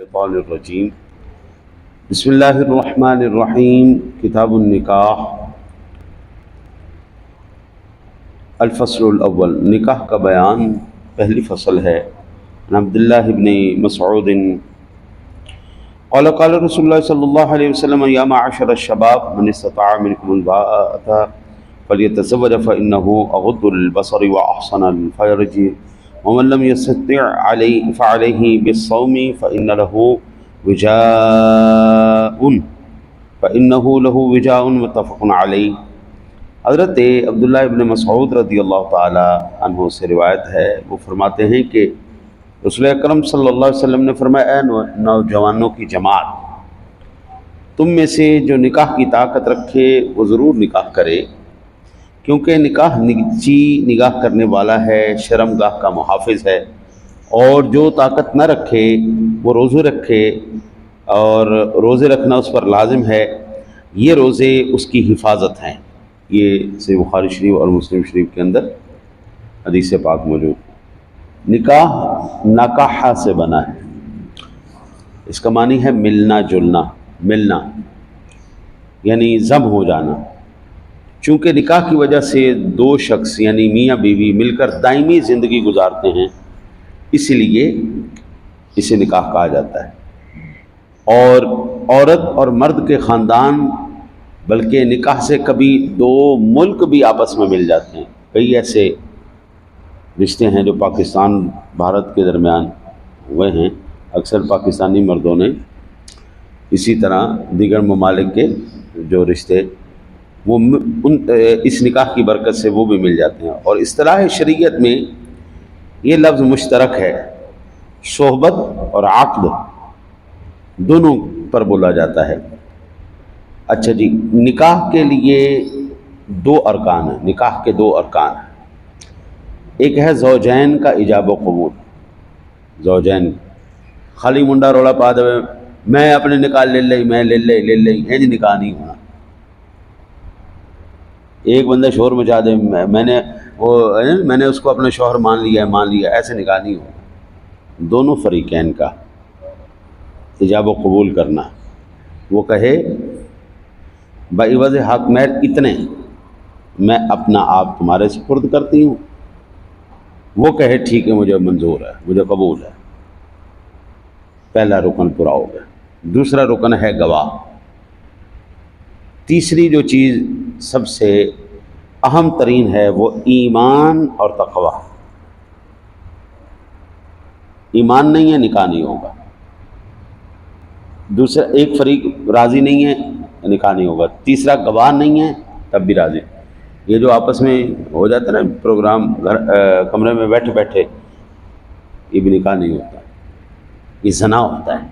الشیطان الرجیم بسم اللہ الرحمن الرحیم کتاب النکاح الفصل الاول نکاح کا بیان پہلی فصل ہے۔ عن عبداللہ بن مسعود قال قال رسول اللہ صلی اللہ علیہ وسلم یا معاشر الشباب من استطاع منکم الباءة فلیتزوج فإنه اغض للبصر واحسن للفرج ومن لم يستطع فعليه بالصوم فإنه له وجاء متفق علیہ۔ حضرت عبداللہ ابن مسعود رضی اللہ تعالی عنہ سے روایت ہے، وہ فرماتے ہیں کہ رسول اکرم صلی اللہ علیہ وسلم نے فرمایا، اے نوجوانوں کی جماعت، تم میں سے جو نکاح کی طاقت رکھے وہ ضرور نکاح کرے، کیونکہ نکاح نیچی نگاہ کرنے والا ہے، شرم گاہ کا محافظ ہے، اور جو طاقت نہ رکھے وہ روزے رکھے، اور روزے رکھنا اس پر لازم ہے، یہ روزے اس کی حفاظت ہیں۔ یہ صحیح بخاری شریف اور مسلم شریف کے اندر حدیث پاک موجود۔ نکاح نکاح سے بنا ہے، اس کا معنی ہے ملنا جلنا، ملنا یعنی ضم ہو جانا۔ چونکہ نکاح کی وجہ سے دو شخص یعنی میاں بیوی مل کر دائمی زندگی گزارتے ہیں، اسی لیے اسے نکاح کہا جاتا ہے۔ اور عورت اور مرد کے خاندان بلکہ نکاح سے کبھی دو ملک بھی آپس میں مل جاتے ہیں۔ کئی ایسے رشتے ہیں جو پاکستان بھارت کے درمیان ہوئے ہیں، اکثر پاکستانی مردوں نے، اسی طرح دیگر ممالک کے جو رشتے وہ اس نکاح کی برکت سے وہ بھی مل جاتے ہیں۔ اور اصطلاح شریعت میں یہ لفظ مشترک ہے، صحبت اور عقد دونوں پر بولا جاتا ہے۔ اچھا جی، نکاح کے لیے دو ارکان ہیں، نکاح کے دو ارکان ہیں۔ ایک ہے زوجین کا ایجاب و قبول، زوجین خالی منڈا روڑا پا دے میں اپنے نکاح لے لئی یہ جی نکاح نہیں ہونا۔ ایک بندہ شوہر مچا دے میں نے اس کو اپنا شوہر مان لیا، ایسے نکاح نہیں ہوگا۔ دونوں فریقین کا ایجاب و قبول کرنا، وہ کہے بعوض حق مہر اتنے میں اپنا آپ تمہارے سپرد کرتی ہوں، وہ کہے ٹھیک ہے مجھے منظور ہے، مجھے قبول ہے، پہلا رکن پورا ہو گیا۔ دوسرا رکن ہے گواہ۔ تیسری جو چیز سب سے اہم ترین ہے وہ ایمان اور تقوی۔ ایمان نہیں ہے نکاح نہیں ہوگا، دوسرا ایک فریق راضی نہیں ہے نکاح نہیں ہوگا، تیسرا گواہ نہیں ہے تب بھی راضی۔ یہ جو آپس میں ہو جاتا ہے نا پروگرام کمرے میں بیٹھے بیٹھے، یہ بھی نکاح نہیں ہوتا، یہ زنا ہوتا ہے۔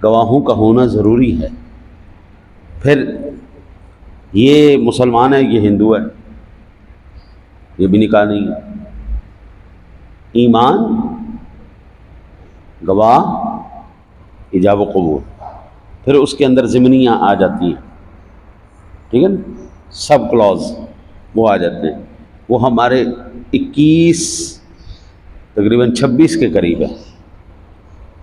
گواہوں کا ہونا ضروری ہے۔ پھر یہ مسلمان ہے یہ ہندو ہے، یہ بھی نکاح نہیں ہے۔ ایمان، گواہ، ایجاب و قبول، پھر اس کے اندر ضمنیاں آ جاتی ہیں، ٹھیک ہے نا، سب کلوز وہ آ جاتے ہیں، وہ ہمارے 21 تقریباً 26 کے قریب ہے۔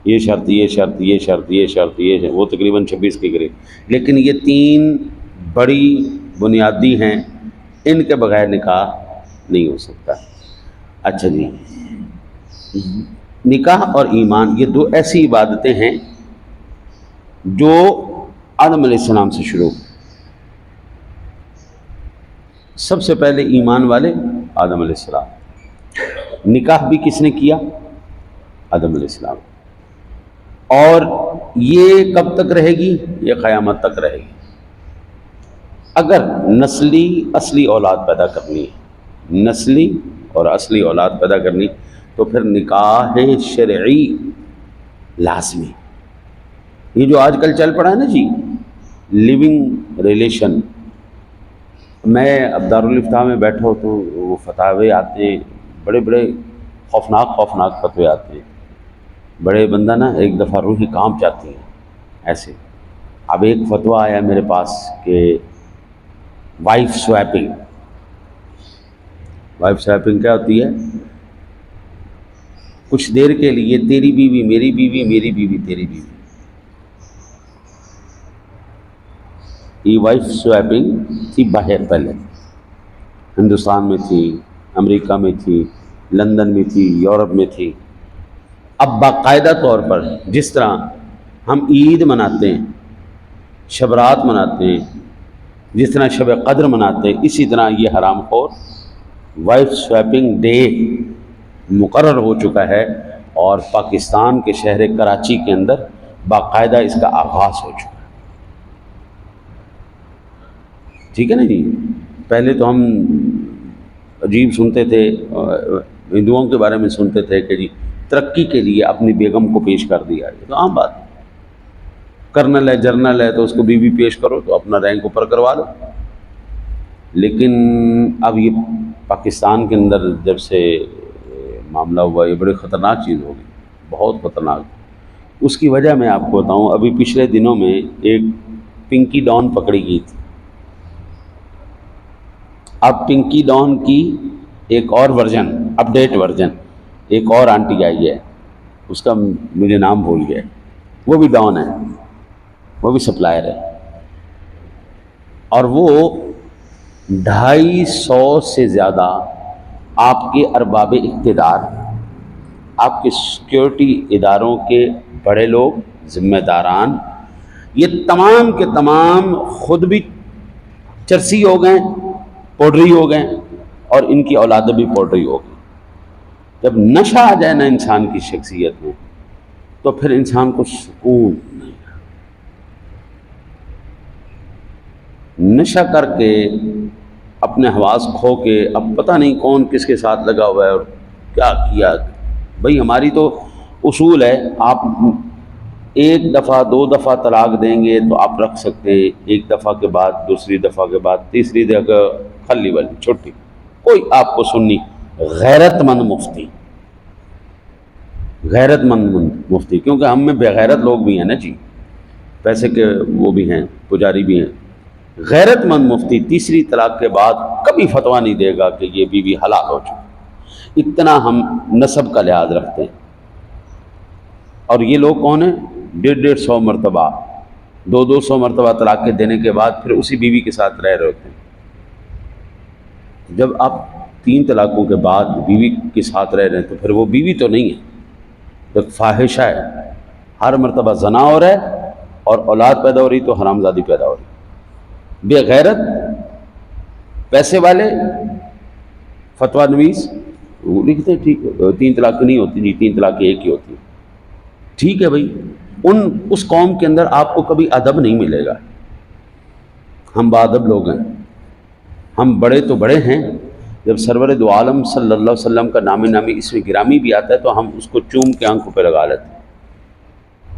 یہ شرط یہ شرط یہ شرط یہ شرط یہ، وہ تقریباً 26 کے قریب، لیکن یہ تین بڑی بنیادی ہیں، ان کے بغیر نکاح نہیں ہو سکتا۔ اچھا جی، نکاح اور ایمان یہ دو ایسی عبادتیں ہیں جو آدم علیہ السلام سے شروع، سب سے پہلے ایمان والے آدم علیہ السلام، نکاح بھی کس نے کیا؟ آدم علیہ السلام۔ اور یہ کب تک رہے گی؟ یہ قیامت تک رہے گی۔ اگر نسلی اصلی اولاد پیدا کرنی ہے، نسلی اور اصلی اولاد پیدا کرنی، تو پھر نکاح شرعی لازمی۔ یہ جو آج کل چل پڑا ہے نا جی، لیونگ ریلیشن، میں اب دارالفتاح میں بیٹھا ہوں تو وہ فتاوے آتے ہیں، بڑے بڑے خوفناک فتوے آتے ہیں، بڑے بندہ نا ایک دفعہ روحی کام چاہتی ہیں ایسے۔ اب ایک فتویٰ آیا میرے پاس کہ وائف سویپنگ کیا ہوتی ہے؟ کچھ دیر کے لیے تیری بیوی میری بیوی، میری بیوی تیری بیوی. یہ وائف سویپنگ تھی باہر، پہلے ہندوستان میں تھی، امریکہ میں تھی، لندن میں تھی، یورپ میں تھی. اب باقاعدہ طور پر جس طرح ہم عید مناتے ہیں، شب رات مناتے ہیں، جس طرح شب قدر مناتے ہیں، اسی طرح یہ حرام خور وائف سویپنگ ڈے مقرر ہو چکا ہے، اور پاکستان کے شہر کراچی کے اندر باقاعدہ اس کا آغاز ہو چکا ہے. ٹھیک ہے نا جی. پہلے تو ہم عجیب سنتے تھے، ہندوؤں کے بارے میں سنتے تھے کہ جی ترقی کے لیے اپنی بیگم کو پیش کر دیا. یہ تو عام بات ہے، کرنل ہے جرنل ہے تو اس کو بیوی پیش کرو تو اپنا رینک اوپر کروا لو. لیکن اب یہ پاکستان کے اندر جب سے معاملہ ہوا، یہ بڑی خطرناک چیز ہوگی، بہت خطرناک. اس کی وجہ میں آپ کو بتاؤں، ابھی پچھلے دنوں میں ایک پنکی ڈان پکڑی گئی تھی. اب پنکی ڈان کی ایک اور ورژن، اپڈیٹ ورژن، ایک اور آنٹی آئی ہے، اس کا مجھے نام بھول گیا، وہ بھی ڈان ہے، وہ بھی سپلائر ہے، اور وہ 250 سے زیادہ آپ کے ارباب اقتدار، آپ کے سیکیورٹی اداروں کے بڑے لوگ، ذمہ داران، یہ تمام کے تمام خود بھی چرسی ہو گئے، پوڈری ہو گئے، اور ان کی اولادیں بھی پوڈری ہو گئی. جب نشہ آ جائے نا انسان کی شخصیت میں تو پھر انسان کو سکون نہیں. نشہ کر کے اپنے حواس کھو کے اب پتہ نہیں کون کس کے ساتھ لگا ہوا ہے اور کیا کیا. بھئی ہماری تو اصول ہے، آپ ایک دفعہ 2 دفعہ طلاق دیں گے تو آپ رکھ سکتے ہیں، ایک دفعہ کے بعد، دوسری دفعہ کے بعد، تیسری دفعہ خلی والی چھٹی. کوئی آپ کو سننی. غیرت مند مفتی، غیرت مند مفتی، کیونکہ ہم میں بے غیرت لوگ بھی ہیں نا جی، پیسے کے وہ بھی ہیں، پجاری بھی ہیں. غیرت مند مفتی تیسری طلاق کے بعد کبھی فتویٰ نہیں دے گا کہ یہ بیوی حلال ہو چکی. اتنا ہم نسب کا لحاظ رکھتے ہیں. اور یہ لوگ کون ہیں؟ 150 مرتبہ 200 مرتبہ طلاق کے دینے کے بعد پھر اسی بیوی کے ساتھ رہ رہے ہوتے ہیں. جب آپ 3 طلاقوں کے بعد بیوی کے ساتھ رہ رہے ہیں تو پھر وہ بیوی تو نہیں ہے، ایک فاحشہ ہے. ہر مرتبہ زنا ہو رہا ہے اور اولاد پیدا ہو رہی تو حرامزادی پیدا ہو رہی. بے غیرت پیسے والے فتویٰ نویس وہ لکھتے ہیں ٹھیک ہے 3 طلاق نہیں ہوتی جی، 3 طلاق ایک ہی ہوتی ہے. ٹھیک ہے بھائی، اس قوم کے اندر آپ کو کبھی ادب نہیں ملے گا. ہم باادب لوگ ہیں، ہم بڑے تو بڑے ہیں. جب سرور دو عالم صلی اللہ علیہ وسلم کا نام نامی اس میں گرامی بھی آتا ہے تو ہم اس کو چوم کے آنکھوں پہ لگا لیتے ہیں.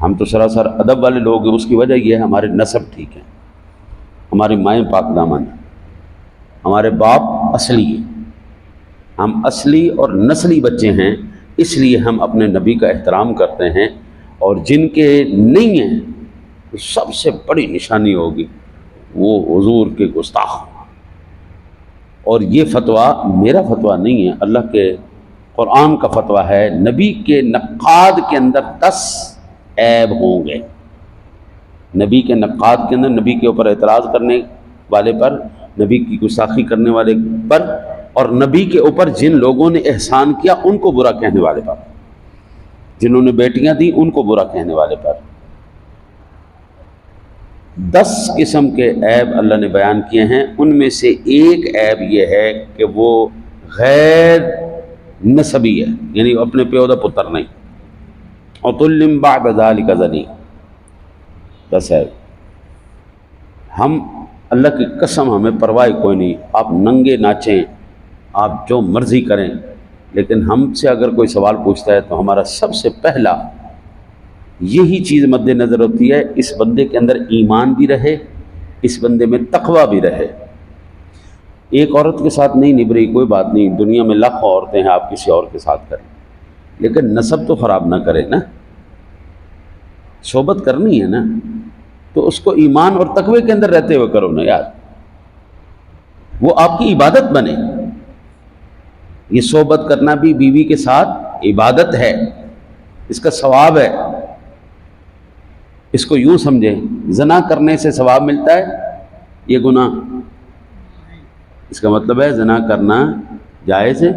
ہم تو سراسر ادب والے لوگ ہیں. اس کی وجہ یہ ہے ہمارے نسب ٹھیک ہے، ہماری مائیں پاک دامن، ہمارے باپ اصلی ہیں، ہم اصلی اور نسلی بچے ہیں. اس لیے ہم اپنے نبی کا احترام کرتے ہیں. اور جن کے نہیں ہیں تو سب سے بڑی نشانی ہوگی وہ حضور کے گستاخ. اور یہ فتویٰ میرا فتویٰ نہیں ہے، اللہ کے قرآن کا فتویٰ ہے. نبی کے نقاد کے اندر 10 عیب ہوں گے. نبی کے نقاد کے اندر، نبی کے اوپر اعتراض کرنے والے پر، نبی کی گستاخی کرنے والے پر، اور نبی کے اوپر جن لوگوں نے احسان کیا ان کو برا کہنے والے پر، جنہوں نے بیٹیاں دیں ان کو برا کہنے والے پر. 10 قسم کے عیب اللہ نے بیان کیے ہیں. ان میں سے ایک عیب یہ ہے کہ وہ غیر نسبی ہے، یعنی اپنے پیودہ پتر نہیں. عُتُلٍّ بَعْدَ ذَلِكَ زَنِيمٍ. 10 عیب. ہم اللہ کی قسم ہمیں پرواہ کوئی نہیں، آپ ننگے ناچیں، آپ جو مرضی کریں، لیکن ہم سے اگر کوئی سوال پوچھتا ہے تو ہمارا سب سے پہلا یہی چیز مد نظر ہوتی ہے، اس بندے کے اندر ایمان بھی رہے، اس بندے میں تقویٰ بھی رہے. ایک عورت کے ساتھ نہیں نبھ رہی کوئی بات نہیں، دنیا میں لاکھوں عورتیں ہیں، آپ کسی اور کے ساتھ کریں، لیکن نسب تو خراب نہ کرے نا. صحبت کرنی ہے نا تو اس کو ایمان اور تقوی کے اندر رہتے ہوئے کرو نا یار، وہ آپ کی عبادت بنے. یہ صحبت کرنا بھی بیوی کے ساتھ عبادت ہے، اس کا ثواب ہے. اس کو یوں سمجھیں، زنا کرنے سے ثواب ملتا ہے، یہ گناہ. اس کا مطلب ہے زنا کرنا جائز ہے،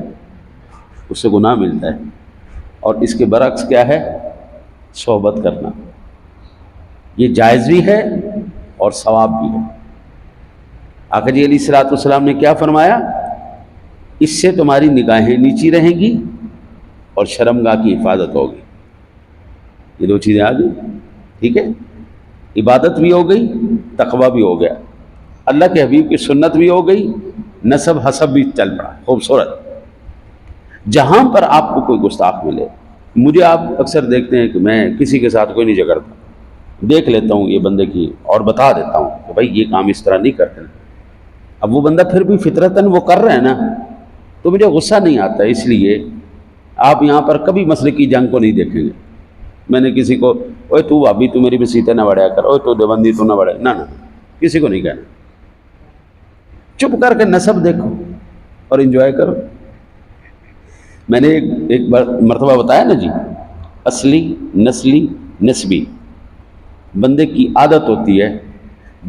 اس سے گناہ ملتا ہے. اور اس کے برعکس کیا ہے؟ صحبت کرنا، یہ جائز بھی ہے اور ثواب بھی ہے. آقا جی علیہ الصلوۃ والسلام نے کیا فرمایا؟ اس سے تمہاری نگاہیں نیچی رہیں گی اور شرمگاہ کی حفاظت ہوگی. یہ دو چیزیں آ گئی. ٹھیک ہے، عبادت بھی ہو گئی، تقویٰ بھی ہو گیا، اللہ کے حبیب کی سنت بھی ہو گئی، نسب حسب بھی چل پڑا. خوبصورت. جہاں پر آپ کو کوئی گستاخ ملے، مجھے آپ اکثر دیکھتے ہیں کہ میں کسی کے ساتھ کوئی نہیں جھگڑتا، دیکھ لیتا ہوں یہ بندے کی اور بتا دیتا ہوں کہ بھائی یہ کام اس طرح نہیں کرتے. اب وہ بندہ پھر بھی فطرتاً وہ کر رہا ہے نا، تو مجھے غصہ نہیں آتا. اس لیے آپ یہاں پر کبھی مسئلے کی جنگ کو نہیں دیکھیں گے. میں نے کسی کو اوے تو ابھی تو میری مسیتیں نہ بڑھایا کر، اوے تو دیوبندی تو نہ بڑھے، نہ کسی کو نہیں کہنا. چپ کر کے نسب دیکھو اور انجوائے کرو. میں نے ایک مرتبہ بتایا نا جی، اصلی، نسلی، نسبی. بندے کی عادت ہوتی ہے،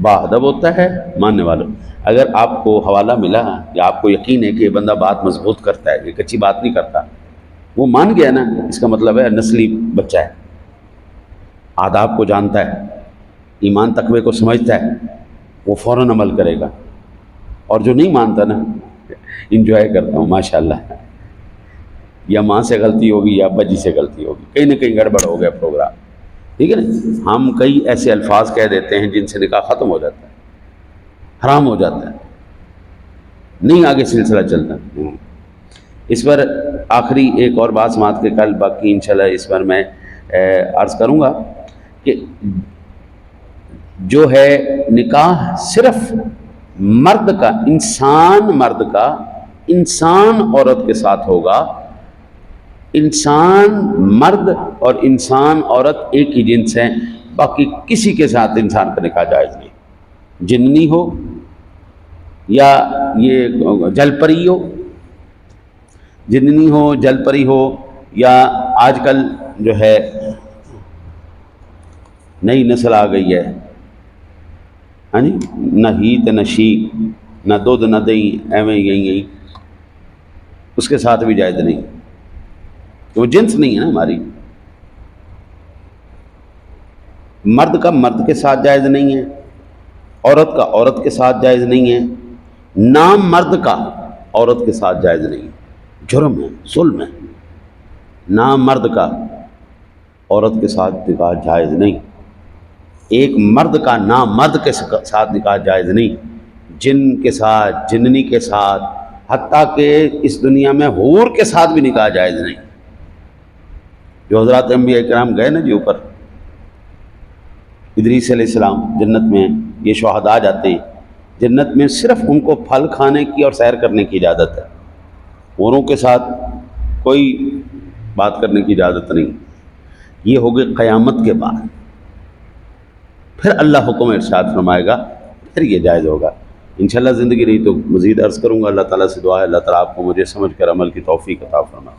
باادب ہوتا ہے ماننے والوں. اگر آپ کو حوالہ ملا یا آپ کو یقین ہے کہ یہ بندہ بات مضبوط کرتا ہے، یہ کچی بات نہیں کرتا، وہ مان گیا نا، اس کا مطلب ہے نسلی بچہ ہے، آداب کو جانتا ہے، ایمان تقوی کو سمجھتا ہے، وہ فوراً عمل کرے گا. اور جو نہیں مانتا نا، انجوائے کرتا ہوں ماشاءاللہ، یا ماں سے غلطی ہوگی یا ابا جی سے غلطی ہوگی، کہیں نہ کہیں گڑبڑ ہو گیا پروگرام. ٹھیک ہے نا، ہم کئی ایسے الفاظ کہہ دیتے ہیں جن سے نکاح ختم ہو جاتا ہے، حرام ہو جاتا ہے، نہیں آگے سلسلہ چلتا. اس پر آخری ایک اور بات سماعت کے کل، باقی انشاءاللہ اس پر میں عرض کروں گا کہ جو ہے نکاح صرف مرد کا، مرد کا انسان عورت کے ساتھ ہوگا. انسان مرد اور انسان عورت ایک ہی جنس ہیں، باقی کسی کے ساتھ انسان کا نکاح جائز نہیں. جننی ہو یا یہ جل پری ہو، جننی ہو، جل پری ہو، یا آج کل جو ہے نئی نسل آ گئی ہے، ہاں جی، نہ ہیت نہ شی، نہ دودھ نہ دہی، ایویں گئی، اس کے ساتھ بھی جائز نہیں، وہ جنس نہیں ہے نا ہماری. مرد کا مرد کے ساتھ جائز نہیں ہے، عورت کا عورت کے ساتھ جائز نہیں ہے، نام مرد کا عورت کے ساتھ جائز نہیں ہے. جرم ہے، ظلم ہے. نام مرد کا عورت کے ساتھ نکاح جائز نہیں. ایک مرد کا نام مرد کے ساتھ نکاح جائز نہیں. جن کے ساتھ، جننی کے ساتھ، حتیٰ کہ اس دنیا میں حور کے ساتھ بھی نکاح جائز نہیں. جو حضرات انبیاء کرام گئے نا جی اوپر، ادریس علیہ السلام جنت میں، یہ شہداء جاتے ہیں جنت میں، صرف ان کو پھل کھانے کی اور سیر کرنے کی اجازت ہے، حوروں کے ساتھ کوئی بات کرنے کی اجازت نہیں. یہ ہوگی قیامت کے بعد، پھر اللہ حکم ارشاد فرمائے گا، پھر یہ جائز ہوگا. انشاءاللہ زندگی رہی تو مزید عرض کروں گا. اللہ تعالیٰ سے دعا ہے اللہ تعالیٰ آپ کو مجھے سمجھ کر عمل کی توفیق عطا فرمائے.